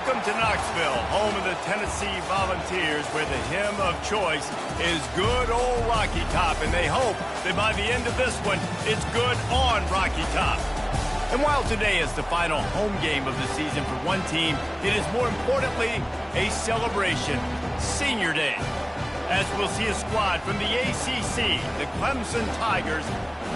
Welcome to Knoxville, home of the Tennessee Volunteers, where the hymn of choice is good old Rocky Top, and they hope that by the end of this one, it's good on Rocky Top. And while today is the final home game of the season for one team, it is more importantly a celebration, Senior Day, as we'll see a squad from the ACC, the Clemson Tigers,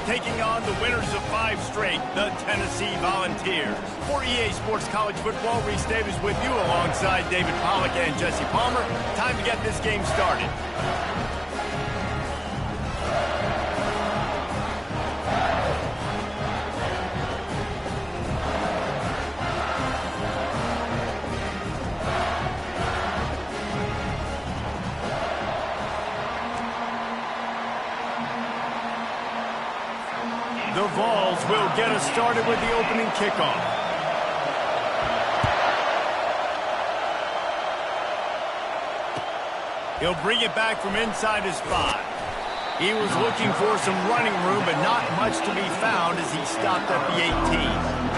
taking on the winners of 5 straight, the Tennessee Volunteers. For EA Sports College Football, Reese Davis with you alongside David Pollack and Jesse Palmer. Time to get this game started. The Vols will get us started with the opening kickoff. He'll bring it back from inside his 5. He was looking for some running room, but not much to be found as he stopped at the 18.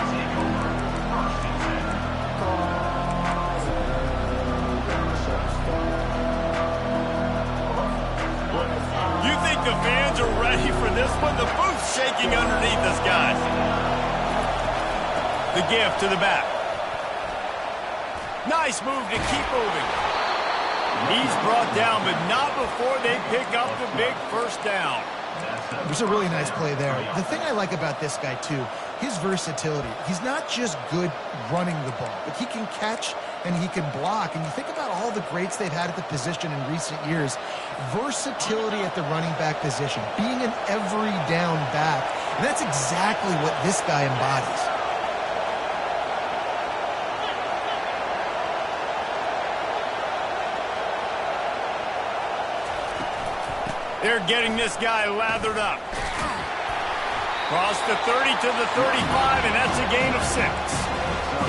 The fans are ready for this one. The booth's shaking underneath us, guys. The give to the back. Nice move to keep moving. He's brought down, but not before they pick up the big first down. It was a really nice play there. The thing I like about this guy, too, his versatility. He's not just good running the ball, but he can catch and he can block. And you think about all the greats they've had at the position in recent years. Versatility at the running back position, being an every down back. And that's exactly what this guy embodies. They're getting this guy lathered up. Cross the 30 to the 35, and that's a gain of 6.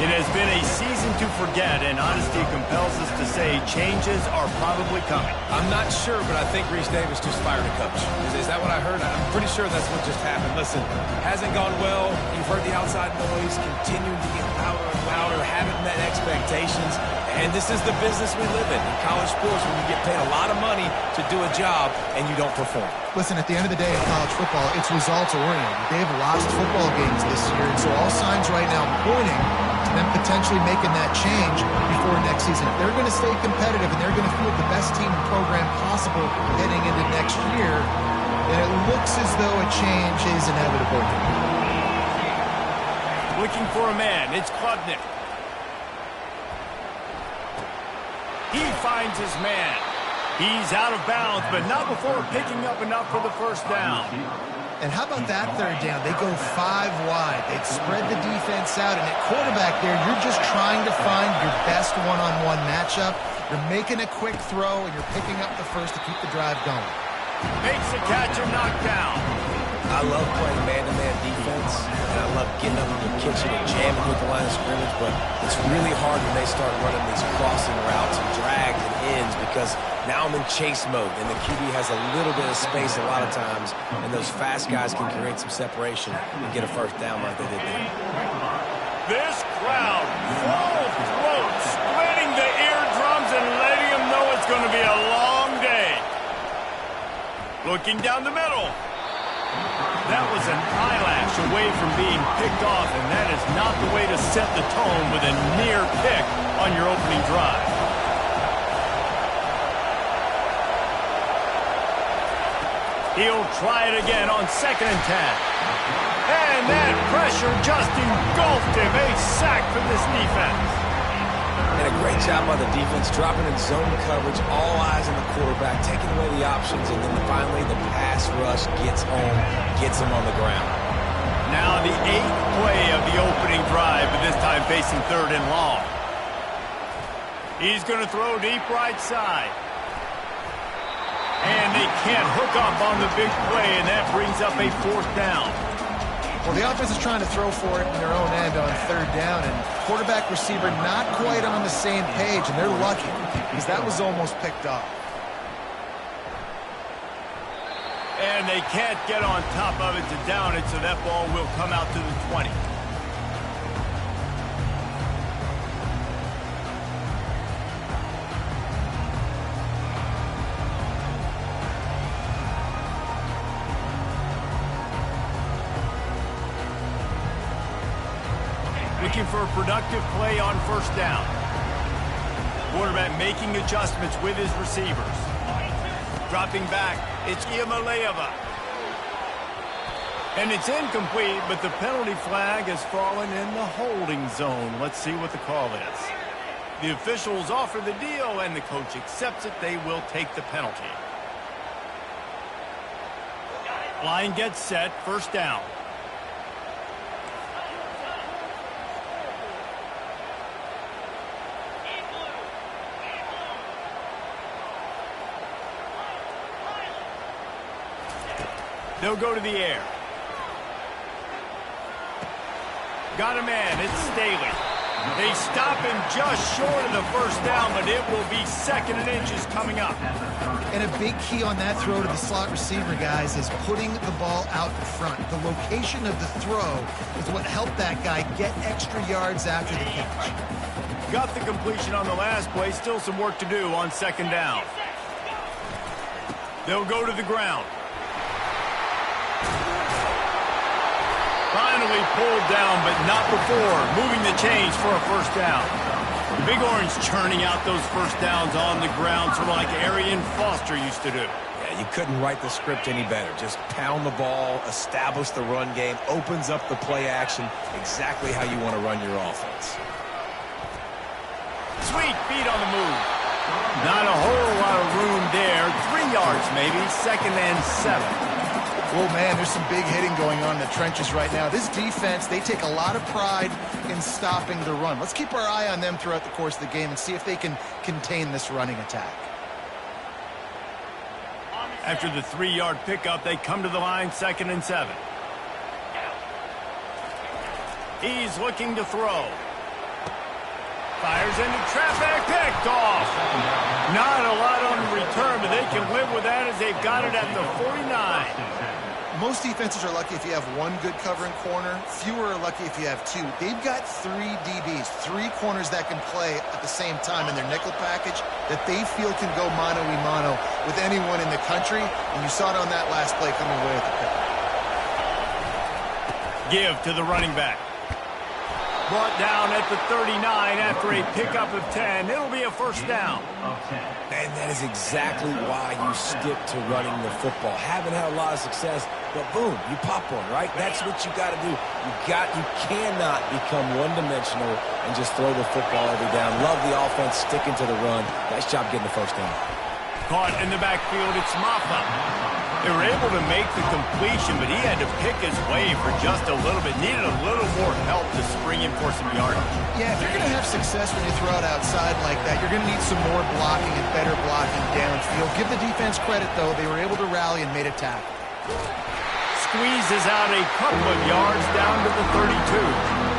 It has been a season to forget, and honesty compels us to say changes are probably coming. I'm not sure, but I think Reese Davis just fired a coach. Is that what I heard? I'm pretty sure that's what just happened. Listen, hasn't gone well. You've heard the outside noise, continuing to get louder and louder, haven't met expectations. And this is the business we live in college sports, when you get paid a lot of money to do a job and you don't perform. Listen, at the end of the day in college football, it's results-oriented. They've lost football games this year, and so all signs right now pointing to them potentially making that change before next season. If they're going to stay competitive and they're going to field the best team and program possible heading into next year, then it looks as though a change is inevitable. Looking for a man. It's Klubnik. He finds his man. He's out of bounds, but not before picking up enough for the first down. And how about that third down? They go 5 wide. They spread the defense out, and at quarterback there, you're just trying to find your best one-on-one matchup. You're making a quick throw, and you're picking up the first to keep the drive going. Makes a catch and knocked down. I love playing man-to-man defense, and I love getting up in the kitchen and jamming with the line of scrimmage, but it's really hard when they start running these crossing routes and drags and ends, because now I'm in chase mode, and the QB has a little bit of space a lot of times, and those fast guys can create some separation and get a first down like they did there. This crowd, full throat, splitting the eardrums and letting them know it's going to be a long day. Looking down the middle. That was an eyelash away from being picked off, and that is not the way to set the tone with a near pick on your opening drive. He'll try it again on 2nd and 10. And that pressure just engulfed him. A sack for this defense. And a great job by the defense, dropping in zone coverage, all eyes on the quarterback, taking away the options, and then finally the pass rush gets home, gets him on the ground. Now the 8th play of the opening drive, but this time facing 3rd and long. He's going to throw deep right side. And they can't hook up on the big play, and that brings up a 4th down. Well, the offense is trying to throw for it in their own end on 3rd down, and quarterback receiver not quite on the same page, and they're lucky because that was almost picked off. And they can't get on top of it to down it, so that ball will come out to the 20. looking for a productive play on first down. Quarterback making adjustments with his receivers. Dropping back, it's Iamaleava. And it's incomplete, but the penalty flag has fallen in the holding zone. Let's see what the call is. The officials offer the deal, and the coach accepts it. They will take the penalty. Line gets set, first down. They'll go to the air. Got a man, it's Staley. They stop him just short of the first down, but it will be 2nd and inches coming up. And a big key on that throw to the slot receiver, guys, is putting the ball out in front. The location of the throw is what helped that guy get extra yards after the catch. Got the completion on the last play, still some work to do on 2nd down. They'll go to the ground. Finally pulled down, but not before moving the chains for a first down. The Big Orange churning out those first downs on the ground, sort of like Arian Foster used to do. Yeah, you couldn't write the script any better. Just pound the ball, establish the run game, opens up the play action, exactly how you want to run your offense. Sweet feet on the move. Not a whole lot of room there. 3 yards maybe, 2nd and 7. Oh, man, there's some big hitting going on in the trenches right now. This defense, they take a lot of pride in stopping the run. Let's keep our eye on them throughout the course of the game and see if they can contain this running attack. After the 3-yard pickup, they come to the line, 2nd and 7. He's looking to throw. Fires into traffic, picked off. Not a lot on the return, but they can live with that as they've got it at the 49. Most defenses are lucky if you have one good covering corner. Fewer are lucky if you have two. They've got 3 DBs, 3 corners that can play at the same time in their nickel package that they feel can go mano-a-mano with anyone in the country. And you saw it on that last play coming away with the pick. Give to the running back. Brought down at the 39 after a pickup of 10. It'll be a first down. And that is exactly why you stick to running the football. Haven't had a lot of success, but boom, you pop one, right? That's what you got to do. You cannot become one-dimensional and just throw the football every down. Love the offense, sticking to the run. Nice job getting the first down. Caught in the backfield, it's Maffa. They were able to make the completion, but he had to pick his way for just a little bit. Needed a little more help to spring in for some yardage. Yeah, if you're going to have success when you throw it outside like that, you're going to need some more blocking and better blocking downfield. Give the defense credit, though. They were able to rally and made a tackle. Squeezes out a couple of yards down to the 32.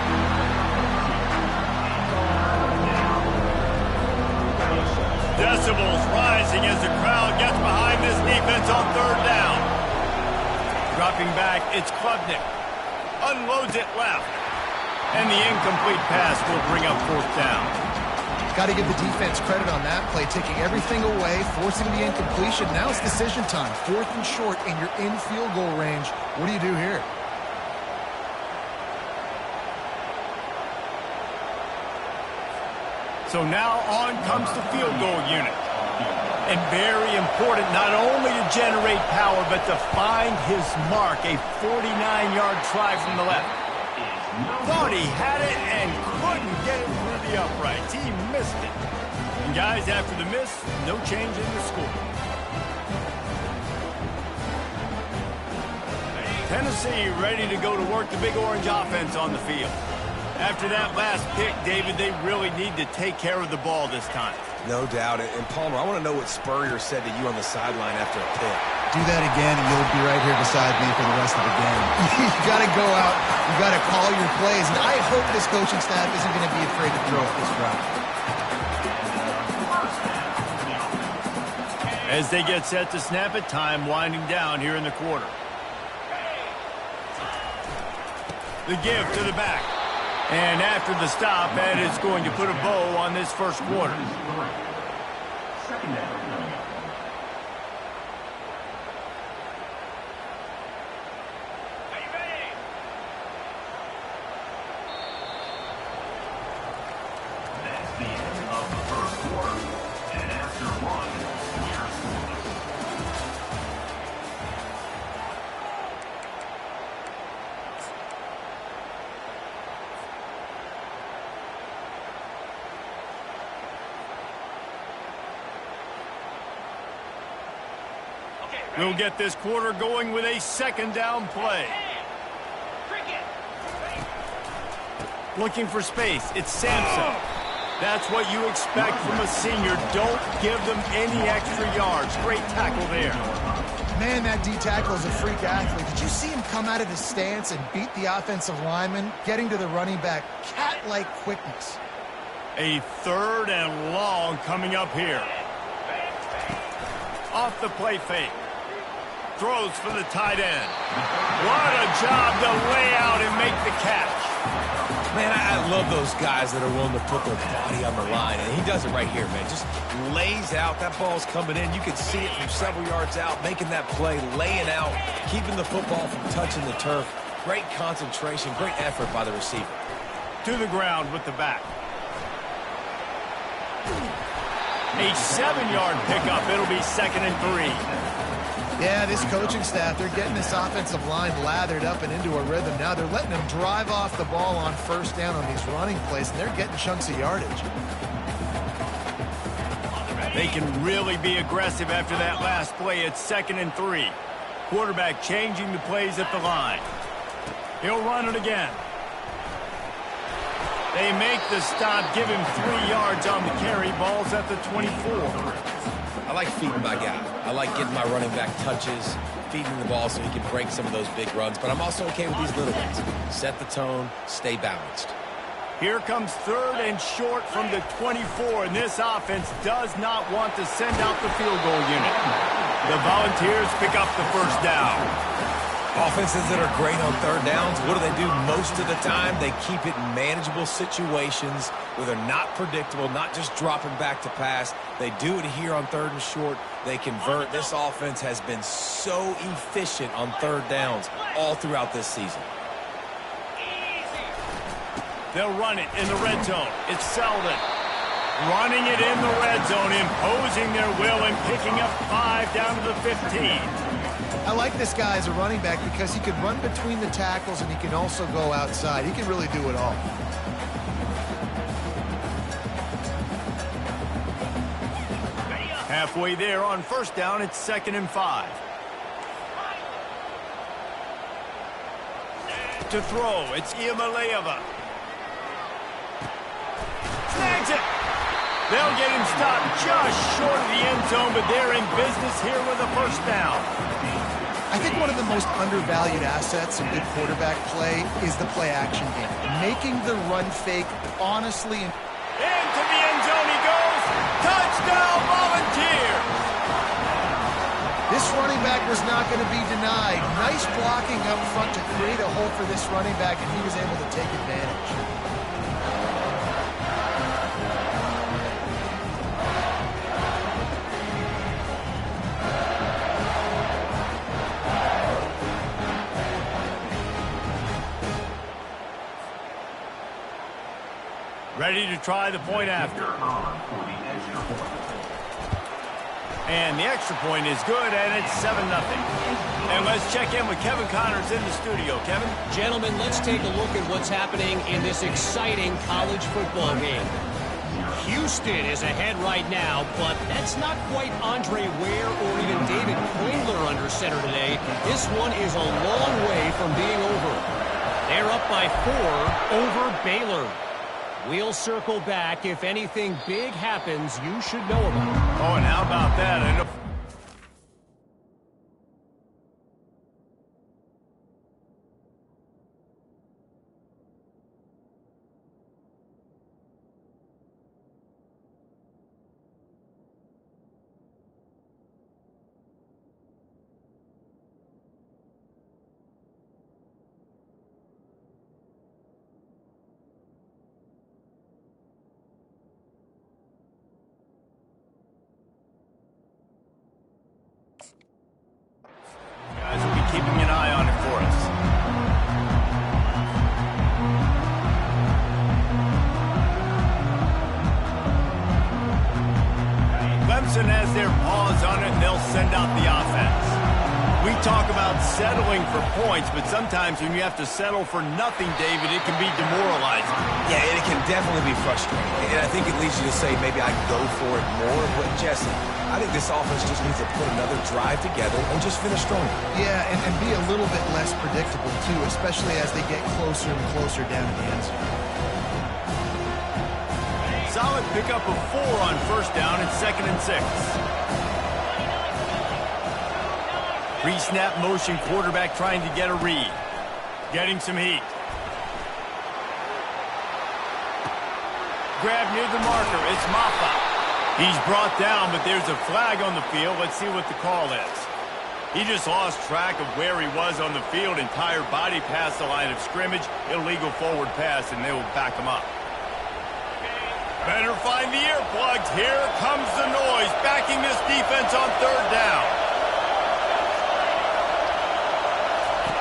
Decibels rising as the crowd gets behind this defense on 3rd down. Dropping back, it's Klubnik. Unloads it left. And the incomplete pass will bring up 4th down. Got to give the defense credit on that play, taking everything away, forcing the incompletion. Now it's decision time. 4th and short, and you're in field goal range. What do you do here? So now on comes the field goal unit. And very important not only to generate power, but to find his mark. A 49-yard try from the left. Thought he had it and couldn't get it through the uprights. He missed it. And guys, after the miss, no change in the score. Tennessee ready to go to work the Big Orange offense on the field. After that last pick, David, they really need to take care of the ball this time. No doubt. And Palmer, I want to know what Spurrier said to you on the sideline after a pick. Do that again, and you'll be right here beside me for the rest of the game. You got to go out. You got to call your plays. And I hope this coaching staff isn't going to be afraid to throw it this route. As they get set to snap it, time winding down here in the quarter. The give to the back. And after the stop, that is going to put a bow on this first quarter. We'll get this quarter going with a second down play. Looking for space. It's Sampson. That's what you expect from a senior. Don't give them any extra yards. Great tackle there. Man, that D-tackle is a freak athlete. Did you see him come out of his stance and beat the offensive lineman, getting to the running back? Cat-like quickness. A third and long coming up here. Off the play fake. Throws for the tight end. What a job to lay out and make the catch. Man, I love those guys that are willing to put their body on the line, and he does it right here, man. Just lays out. That ball's coming in. You can see it from several yards out, making that play, laying out, keeping the football from touching the turf. Great concentration, great effort by the receiver. To the ground with the back. A 7-yard pickup. It'll be 2nd and 3. Yeah, this coaching staff, they're getting this offensive line lathered up and into a rhythm. Now they're letting them drive off the ball on first down on these running plays, and they're getting chunks of yardage. They can really be aggressive after that last play. It's 2nd and 3. Quarterback changing the plays at the line. He'll run it again. They make the stop, give him 3 yards on the carry. Ball's at the 24. I like feeding my guy. I like getting my running back touches, feeding the ball so he can break some of those big runs. But I'm also okay with these little ones. Set the tone, stay balanced. Here comes 3rd and short from the 24, and this offense does not want to send out the field goal unit. The Volunteers pick up the first down. Offenses that are great on third downs, what do? Most of the time, they keep it in manageable situations where they're not predictable, not just dropping back to pass. They do it here on 3rd and short. They convert. This offense has been so efficient on third downs all throughout this season. They'll run it in the red zone. It's Selden. Running it in the red zone, imposing their will and picking up 5 down to the 15. I like this guy as a running back because he can run between the tackles and he can also go outside. He can really do it all. Halfway there on first down, it's 2nd and 5. To throw, it's Iamaleava. Snags it. They'll get him stopped just short of the end zone, but they're in business here with a first down. I think one of the most undervalued assets in good quarterback play is the play-action game. Making the run fake honestly. Into the end zone he goes. Touchdown, Volunteers! This running back was not going to be denied. Nice blocking up front to create a hole for this running back, and he was able to take advantage. Ready to try the point after. And the extra point is good, and it's 7-0. And let's check in with Kevin Connors in the studio. Kevin? Gentlemen, let's take a look at what's happening in this exciting college football game. Houston is ahead right now, but that's not quite Andre Ware or even David Klingler under center today. This one is a long way from being over. They're up by 4 over Baylor. We'll circle back. If anything big happens, you should know about it. Oh, and how about that? Guys will be keeping an eye on it for us. Clemson has their paws on it, and they'll send out the offense. We talk about settling for points, but sometimes when you have to settle for nothing, David, it can be demoralizing. Yeah, and it can definitely be frustrating. And I think it leads you to say maybe I can go for it more. But, Jesse, I think this offense just needs to put another drive together and just finish stronger. Yeah, and be a little bit less predictable, too, especially as they get closer and closer down to the end zone. Solid pickup of 4 on first down and 2nd and 6. Pre-snap motion quarterback trying to get a read. Getting some heat. Grab near the marker. It's Maffa. He's brought down, but there's a flag on the field. Let's see what the call is. He just lost track of where he was on the field. Entire body past the line of scrimmage. Illegal forward pass, and they will back him up. Better find the earplugs. Here comes the noise. Backing this defense on 3rd down.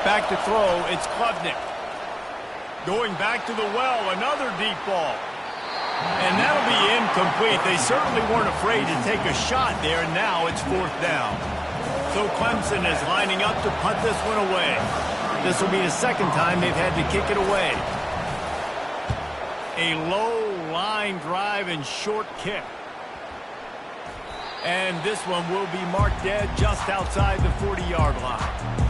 Back to throw, it's Klubnik. Going back to the well, another deep ball. And that'll be incomplete. They certainly weren't afraid to take a shot there, and now it's 4th down. So Clemson is lining up to punt this one away. This will be the 2nd time they've had to kick it away. A low line drive and short kick. And this one will be marked dead just outside the 40-yard line.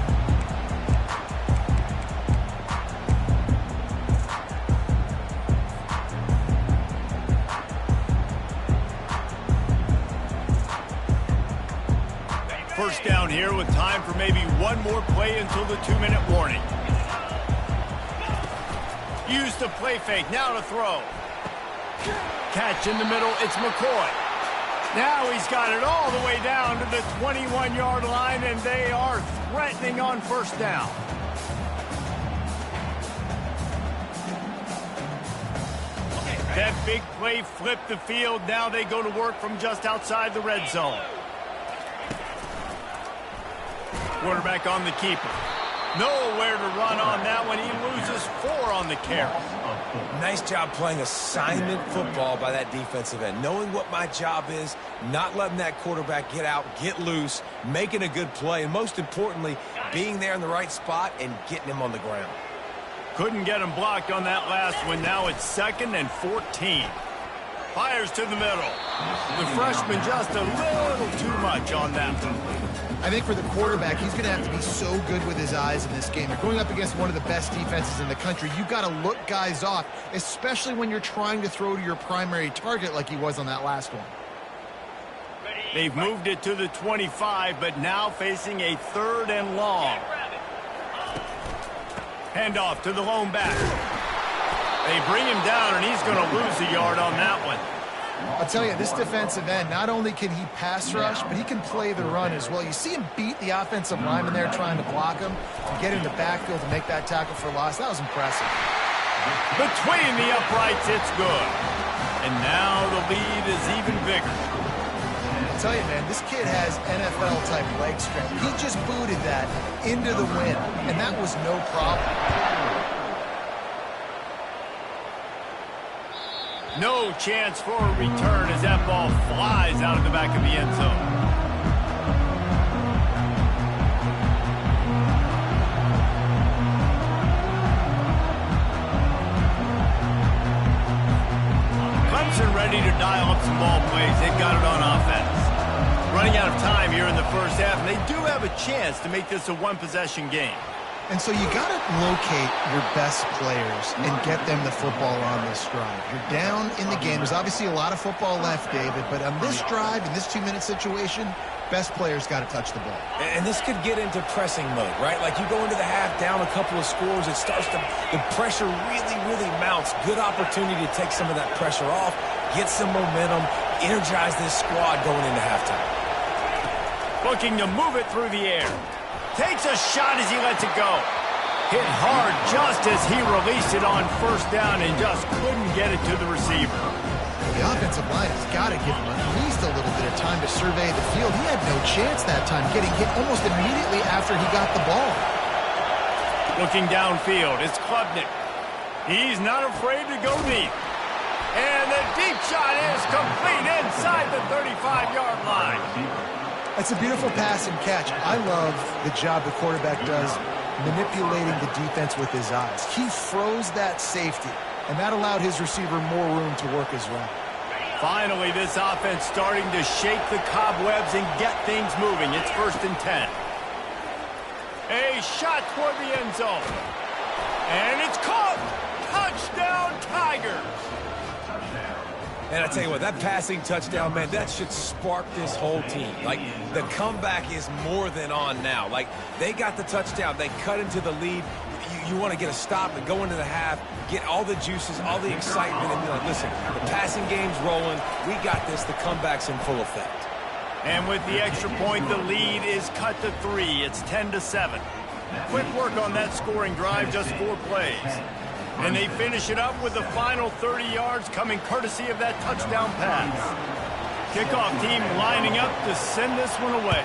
First down here with time for maybe one more play until the 2-minute warning. Use the play fake. Now to throw. Catch in the middle. It's McCoy. Now he's got it all the way down to the 21-yard line, and they are threatening on first down. That big play flipped the field. Now they go to work from just outside the red zone. Quarterback on the keeper. Nowhere to run on that one. He loses 4 on the carry. Nice job playing assignment football by that defensive end. Knowing what my job is, not letting that quarterback get out, get loose, making a good play, and most importantly, being there in the right spot and getting him on the ground. Couldn't get him blocked on that last one. Now it's 2nd and 14. Fires to the middle. The freshman just a little too much on that one. I think for the quarterback, he's going to have to be so good with his eyes in this game. You're going up against one of the best defenses in the country. You've got to look guys off, especially when you're trying to throw to your primary target like he was on that last one. They've moved it to the 25, but now facing a 3rd and long. Handoff to the lone back. They bring him down, and he's going to lose a yard on that one. I'll tell you, this defensive end, not only can he pass rush, but he can play the run as well. You see him beat the offensive lineman there trying to block him, to get in the backfield to make that tackle for loss. That was impressive. Between the uprights, it's good. And now the lead is even bigger. I'll tell you, man, this kid has NFL-type leg strength. He just booted that into the wind, and that was no problem. No chance for a return as that ball flies out of the back of the end zone. Clemson ready to dial up some ball plays. They've got it on offense. Running out of time here in the first half, and they do have a chance to make this a one-possession game. And so you got to locate your best players and get them the football on this drive. You're down in the game. There's obviously a lot of football left, David, but on this drive, in this 2-minute situation, best players got to touch the ball. And this could get into pressing mode, right? Like you go into the half down a couple of scores, it starts to, the pressure really mounts. Good opportunity to take some of that pressure off, get some momentum, energize this squad going into halftime. Looking to move it through the air. Takes a shot as he lets it go. Hit hard just as he released it on first down and just couldn't get it to the receiver. The offensive line has got to give him at least a little bit of time to survey the field. He had no chance that time, getting hit almost immediately after he got the ball. Looking downfield, it's Klubnik. He's not afraid to go deep. And the deep shot is complete inside the 35-yard line. That's a beautiful pass and catch. I love the job the quarterback does manipulating the defense with his eyes. He froze that safety, and that allowed his receiver more room to work his route. Finally, this offense starting to shake the cobwebs and get things moving. It's 1st and 10. A shot toward the end zone. And it's caught. Touchdown, Tigers. And I tell you what, that passing touchdown, man, that should spark this whole team. Like, the comeback is more than on now. Like, they got the touchdown. They cut into the lead. You want to get a stop and go into the half, get all the juices, all the excitement, and be like, listen, the passing game's rolling. We got this. The comeback's in full effect. And with the extra point, the lead is cut to 3. It's 10-7. Quick work on that scoring drive, just 4 plays. And they finish it up with the final 30 yards coming courtesy of that touchdown pass. Kickoff team lining up to send this one away.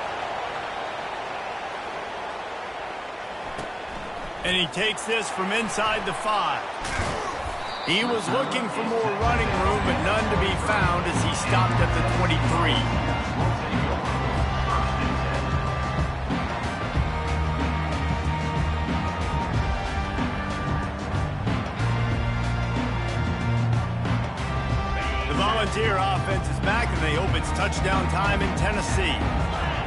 And he takes this from inside the 5. He was looking for more running room, but none to be found as he stopped at the 23. Volunteer offense is back, and they hope it's touchdown time in Tennessee.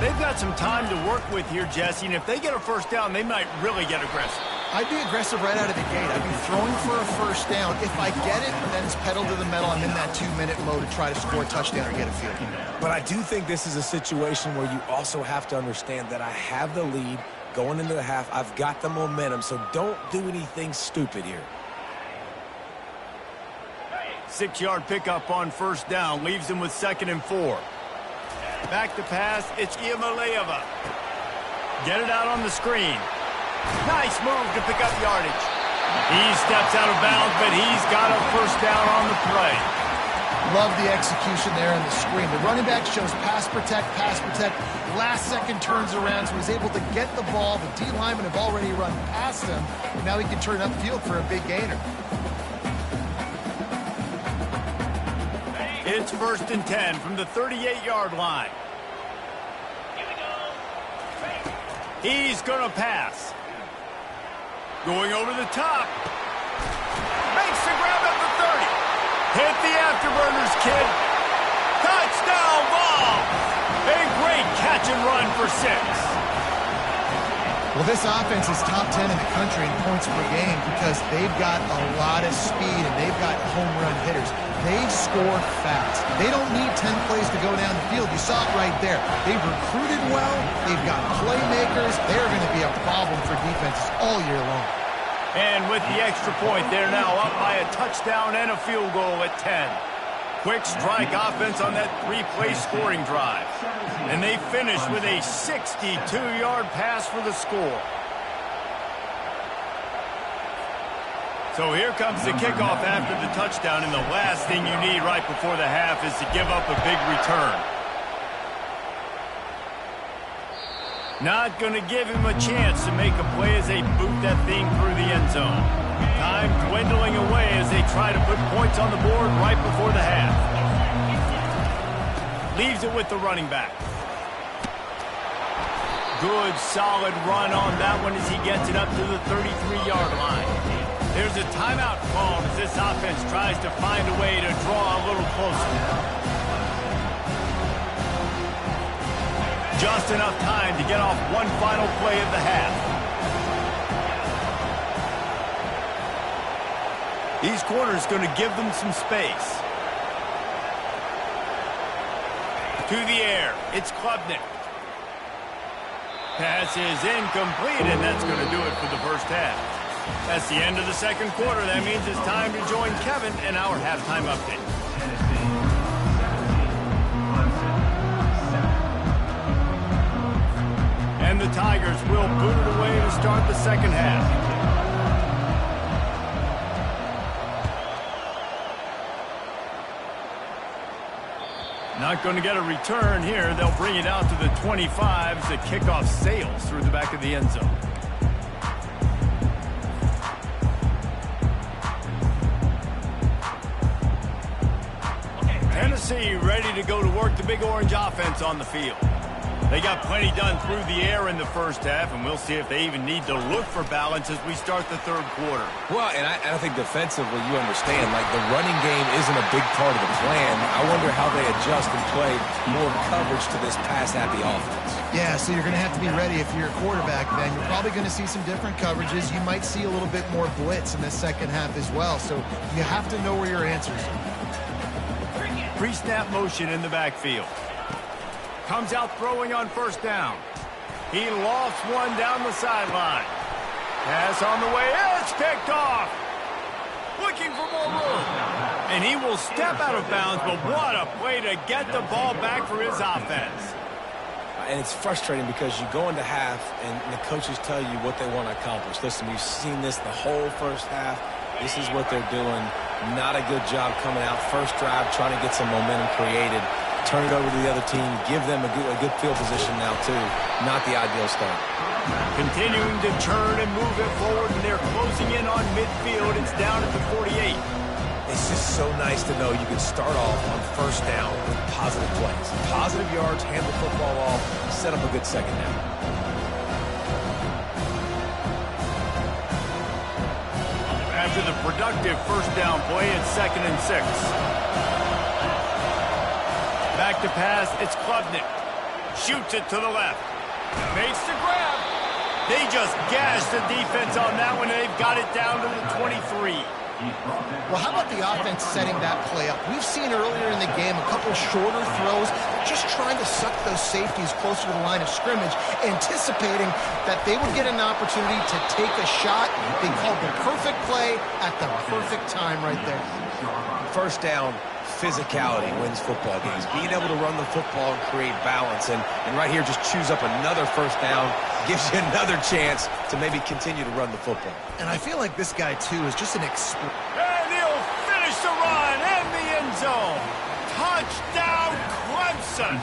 They've got some time to work with here, Jesse, and if they get a first down, they might really get aggressive. I'd be aggressive right out of the gate. I'd be throwing for a first down. If I get it, then it's pedal to the metal. I'm in that 2-minute mode to try to score a touchdown or get a field goal. But I do think this is a situation where you also have to understand that I have the lead going into the half. I've got the momentum, so don't do anything stupid here. 6-yard pickup on first down leaves him with 2nd and 4. Back to pass, it's Iamaleava. Get it out on the screen. Nice move to pick up yardage. He steps out of bounds, but he's got a first down on the play. Love the execution there on the screen. The running back shows pass protect, last second turns around, so he's able to get the ball. The D linemen have already run past him, and now he can turn upfield for a big gainer. It's 1st and 10 from the 38-yard line. He's going to pass. Going over the top. Makes the grab at the 30. Hit the afterburners, kid. Touchdown ball. A great catch and run for 6. Well, this offense is top 10 in the country in points per game because they've got a lot of speed and they've got home run hitters. They score fast. They don't need 10 plays to go down the field. You saw it right there. They've recruited well. They've got playmakers. They're going to be a problem for defenses all year long. And with the extra point, they're now up by a touchdown and a field goal at 10. Quick strike offense on that 3-play scoring drive. And they finish with a 62-yard pass for the score. So here comes the kickoff after the touchdown, and the last thing you need right before the half is to give up a big return. Not going to give him a chance to make a play as they boot that thing through the end zone. Time dwindling away as they try to put points on the board right before the half. Leaves it with the running back. Good, solid run on that one as he gets it up to the 33-yard line. There's a timeout called as this offense tries to find a way to draw a little closer. Just enough time to get off one final play of the half. These corners going to give them some space. To the air, it's Klubnik. Pass is incomplete, and that's going to do it for the first half. That's the end of the second quarter. That means it's time to join Kevin in our halftime update. And the Tigers will boot it away to start the second half. Not going to get a return here. They'll bring it out to the 25 as the kickoff sails through the back of the end zone. Tennessee ready to go to work the Big Orange offense on the field. They got plenty done through the air in the first half, and we'll see if they even need to look for balance as we start the third quarter. Well, and I think defensively, you understand, like the running game isn't a big part of the plan. I wonder how they adjust and play more coverage to this pass-happy offense. Yeah, so you're going to have to be ready if you're a quarterback, then. You're probably going to see some different coverages. You might see a little bit more blitz in the second half as well, so you have to know where your answers are. Pre-snap motion in the backfield. Comes out throwing on first down. He lofts one down the sideline. Pass on the way. It's picked off. Looking for more room. And he will step out of bounds, but what a play to get the ball back for his offense. And it's frustrating because you go into half and the coaches tell you what they want to accomplish. Listen, we've seen this the whole first half. This is what they're doing. Not a good job coming out. First drive, trying to get some momentum created. Turn it over to the other team. Give them a good field position now, too. Not the ideal start. Continuing to turn and move it forward, and they're closing in on midfield. It's down at the 48. It's just so nice to know you can start off on first down with positive plays. Positive yards, hand the football off, set up a good second down. After the productive first down play, it's 2nd and 6. Back to pass, it's Klubnik. Shoots it to the left. Makes the grab. They just gashed the defense on that one, and they've got it down to the 23. Well, how about the offense setting that play up? We've seen earlier in the game a couple shorter throws, just trying to suck those safeties closer to the line of scrimmage, anticipating that they would get an opportunity to take a shot. They called the perfect play at the perfect time right there. First down, physicality wins football games. Being able to run the football and create balance. And right here, just choose up another first down, gives you another chance to maybe continue to run the football. And I feel like this guy, too, is just an expert. And he'll finish the run in the end zone. Touchdown, Clemson.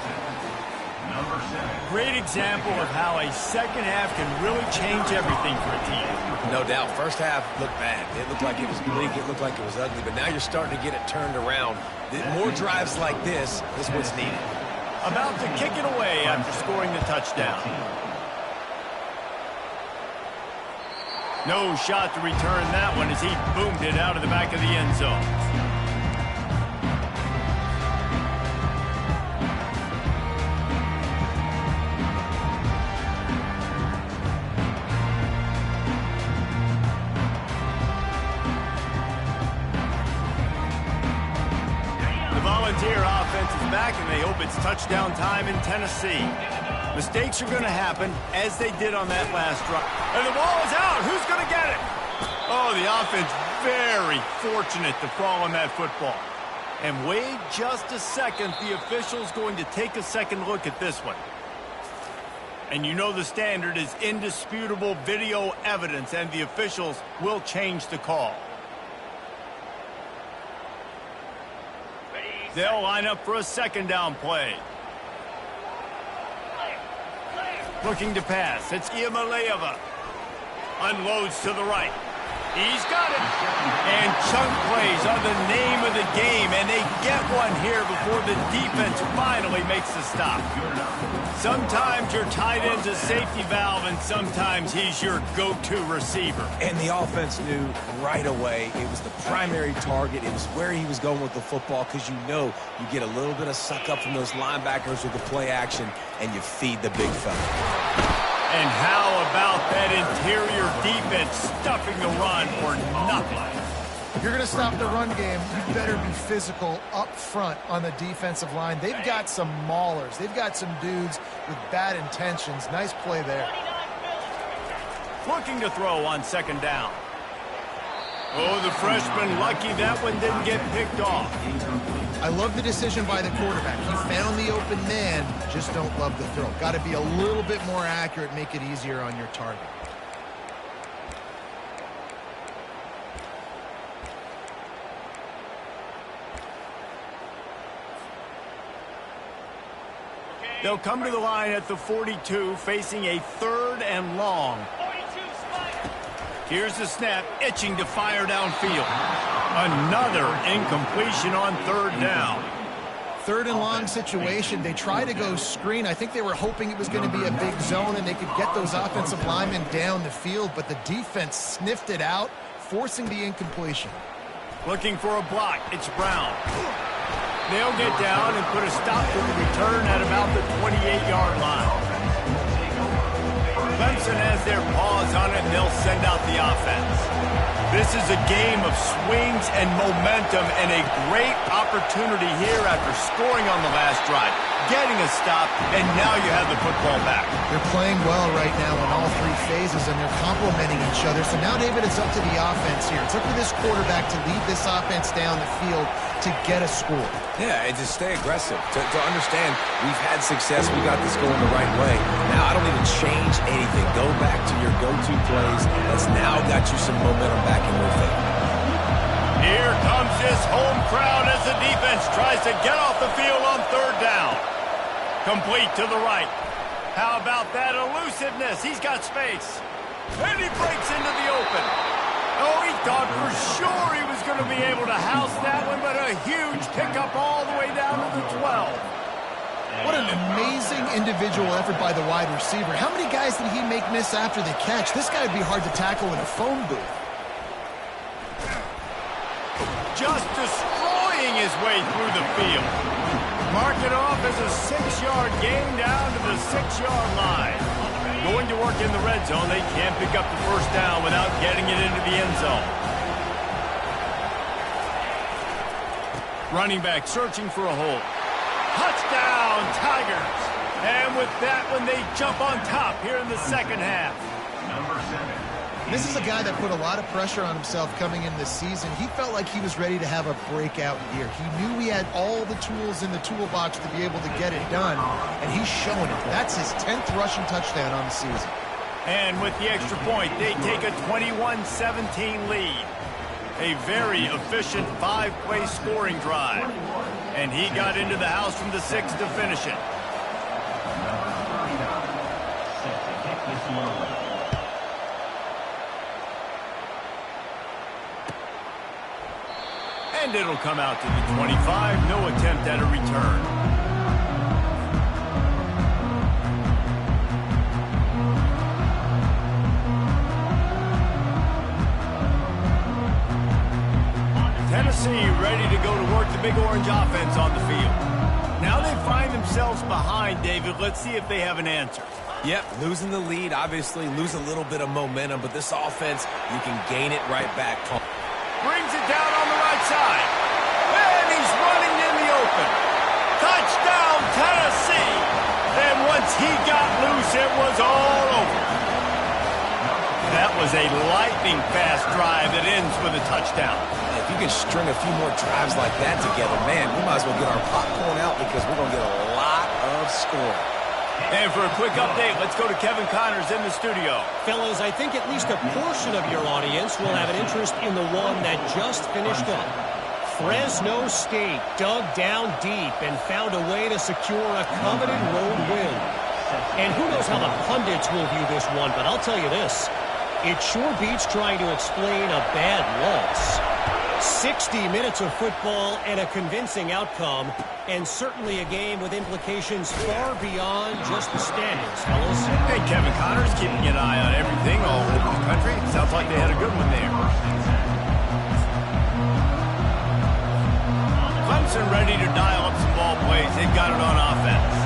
Great example of how a second half can really change everything for a team. No doubt. First half looked bad. It looked like it was bleak. It looked like it was ugly. But now you're starting to get it turned around. More drives like this is what's needed. About to kick it away after scoring the touchdown. No shot to return that one as he boomed it out of the back of the end zone. Volunteer offense is back, and they hope it's touchdown time in Tennessee. Mistakes are going to happen, as they did on that last drive. And the ball is out. Who's going to get it? Oh, the offense very fortunate to fall on that football. And wait just a second. The official's going to take a second look at this one. And you know the standard is indisputable video evidence, and the officials will change the call. They'll line up for a second down play. Looking to pass. It's Iamaleava. Unloads to the right. He's got it. And chunk plays are the name of the game, and they get one here before the defense finally makes the stop. Sometimes your tight end's a safety valve, and sometimes he's your go-to receiver. And the offense knew right away it was the primary target. It was where he was going with the football, because you know you get a little bit of suck up from those linebackers with the play action, and you feed the big fella. And how about that interior defense stuffing the run for nothing? If you're going to stop the run game, you better be physical up front on the defensive line. They've got some maulers. They've got some dudes with bad intentions. Nice play there. Looking to throw on second down. Oh, the freshman lucky that one didn't get picked off. I love the decision by the quarterback. He found the open man, just don't love the throw. Got to be a little bit more accurate, make it easier on your target. They'll come to the line at the 42, facing a 3rd and long. Here's the snap, itching to fire downfield. Another incompletion on 3rd down. third and long situation. They try to go screen. I think they were hoping it was going to be a big zone and they could get those offensive linemen down the field, but the defense sniffed it out, forcing the incompletion. Looking for a block. It's Brown. They'll get down and put a stop to the return at about the 28-yard line. Clemson has their paws on it, and they'll send out the offense. This is a game of swings and momentum and a great opportunity here after scoring on the last drive, getting a stop, and now you have the football back. They're playing well right now in all three phases, and they're complementing each other. So now, David, it's up to the offense here. It's up to this quarterback to lead this offense down the field to get a score. Yeah, and to stay aggressive, to understand we've had success, we got this going the right way. Now I don't even change anything. Go back to your go-to plays. That's now got you some momentum back in your favor. Here comes this home crowd as the defense tries to get off the field on third down. Complete to the right. How about that elusiveness? He's got space. And he breaks into the open. Oh, he thought for sure he was going to be able to house that one, but a huge pickup all the way down to the 12. What an amazing individual effort by the wide receiver. How many guys did he make miss after the catch? This guy would be hard to tackle in a phone booth. Just destroying his way through the field. Mark it off as a 6-yard gain down to the 6-yard line. Going to work in the red zone, they can't pick up the first down without getting it into the end zone. Running back searching for a hole. Touchdown, Tigers! And with that one, they jump on top here in the second half. Number 7. This is a guy that put a lot of pressure on himself coming in this season. He felt like he was ready to have a breakout year. He knew he had all the tools in the toolbox to be able to get it done, and he's showing it. That's his 10th rushing touchdown on the season. And with the extra point, they take a 21-17 lead. A very efficient 5-play scoring drive. And he got into the house from the 6 to finish it. And it'll come out to the 25. No attempt at a return. Tennessee ready to go to work the Big Orange offense on the field. Now they find themselves behind, David. Let's see if they have an answer. Yep, losing the lead, obviously lose a little bit of momentum, but this offense, you can gain it right back. Brings it down on the right side. And he's running in the open. Touchdown, Tennessee. And once he got loose, it was all over. That was a lightning-fast drive that ends with a touchdown. If you can string a few more drives like that together, man, we might as well get our popcorn out because we're going to get a lot of scoring. And for a quick update, let's go to Kevin Connors in the studio. Fellas, I think at least a portion of your audience will have an interest in the one that just finished up. Fresno State dug down deep and found a way to secure a coveted road win. And who knows how the pundits will view this one, but I'll tell you this. It sure beats trying to explain a bad loss. 60 minutes of football and a convincing outcome, and certainly a game with implications far beyond just the standings, fellas. Hey, Kevin Connors keeping an eye on everything all over the country. Sounds like they had a good one there. Clemson ready to dial up some ball plays. They've got it on offense.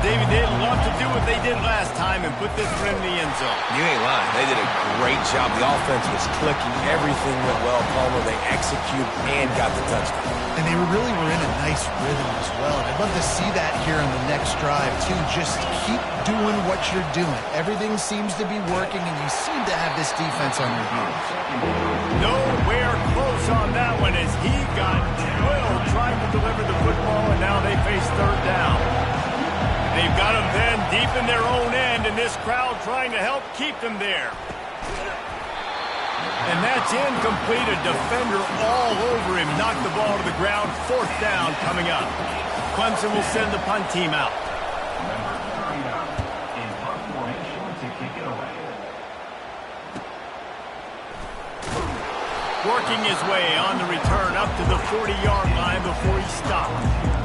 David, they'd love to do what they did last time and put this one in the end zone. You ain't lying. They did a great job. The offense was clicking. Everything went well, Palmer. They executed and got the touchdown. And they really were in a nice rhythm as well. And I'd love to see that here on the next drive, too. Just keep doing what you're doing. Everything seems to be working, and you seem to have this defense on your heels. Nowhere close on that one as he got drilled trying to deliver the football, and now they face third down. They've got them then deep in their own end, and this crowd trying to help keep them there. And that's incomplete. A defender all over him. Knocked the ball to the ground. Fourth down coming up. Clemson will send the punt team out. Number 39 in punt formation to kick it away. Working his way on the return up to the 40-yard line before he stopped.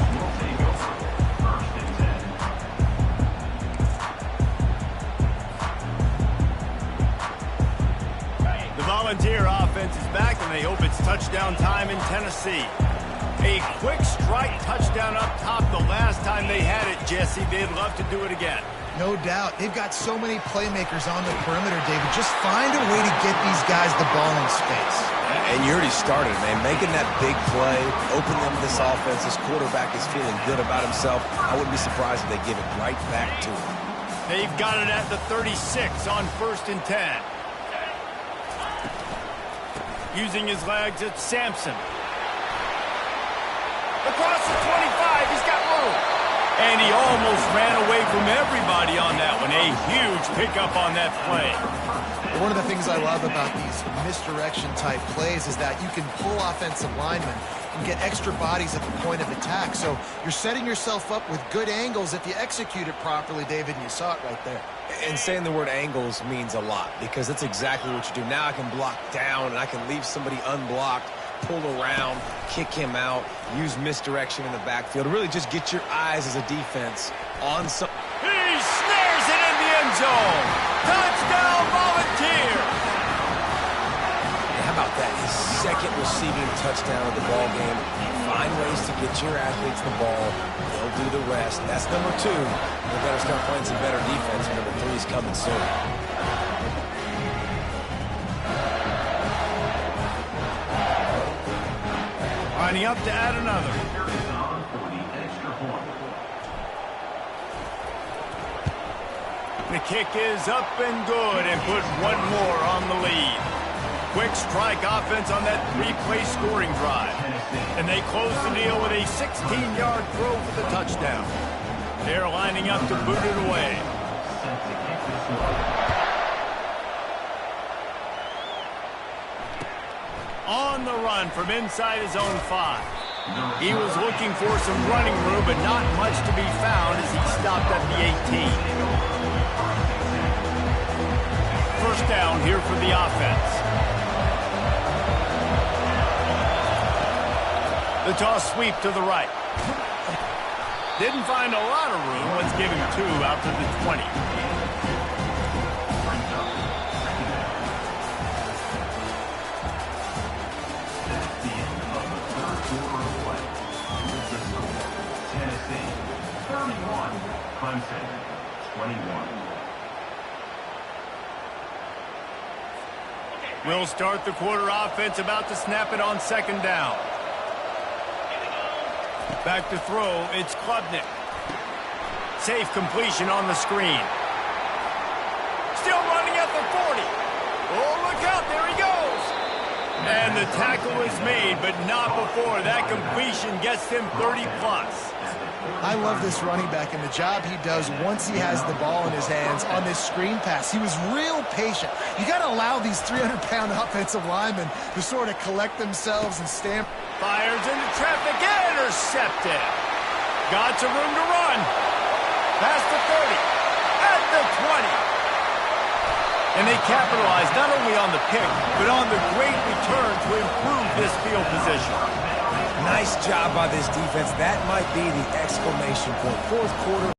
Volunteer offense is back, and they hope it's touchdown time in Tennessee. A quick strike touchdown up top the last time they had it, Jesse. They'd love to do it again. No doubt. They've got so many playmakers on the perimeter, David. Just find a way to get these guys the ball in space. And you already started, man. Making that big play, open them this offense. This quarterback is feeling good about himself. I wouldn't be surprised if they give it right back to him. They've got it at the 36 on 1st and 10. Using his legs, it's Sampson. Across the 25, he's got room. And he almost ran away from everybody on that one. A huge pickup on that play. One of the things I love about these misdirection-type plays is that you can pull offensive linemen and get extra bodies at the point of attack. So you're setting yourself up with good angles if you execute it properly, David, and you saw it right there. And saying the word angles means a lot because that's exactly what you do. Now I can block down and I can leave somebody unblocked, pull around, kick him out, use misdirection in the backfield. Really just get your eyes as a defense on some. He snares it in the end zone. Touchdown, Volunteer. How about that? His second receiving touchdown of the ball game. Find ways to get your athletes the ball. They'll do the rest. That's number 2. We better start playing some better defense. Number 3 is coming soon. Lining up to add another. The kick is up and good and put one more on the lead. Quick strike offense on that 3-play scoring drive. And they close the deal with a 16-yard throw for the touchdown. They're lining up to boot it away. On the run from inside his own 5. He was looking for some running room, but not much to be found as he stopped at the 18. First down here for the offense. The toss sweep to the right. Didn't find a lot of room. Let's give him 2 out to the 20. Tennessee, 31. Clemson, 21. We'll start the quarter offense, about to snap it on 2nd down. Back to throw, it's Klubnik. Safe completion on the screen. Still running at the 40. Oh, look out, there he goes. And the tackle is made, but not before that completion gets him 30-plus. I love this running back and the job he does once he has the ball in his hands on this screen pass. He was real patient. You got to allow these 300-pound offensive linemen to sort of collect themselves and stamp. Fires into traffic, intercepted. Got some room to run. Past the 30, at the 20. And they capitalize not only on the pick, but on the great return to improve this field position. Nice job by this defense. That might be the exclamation point. 4th quarter.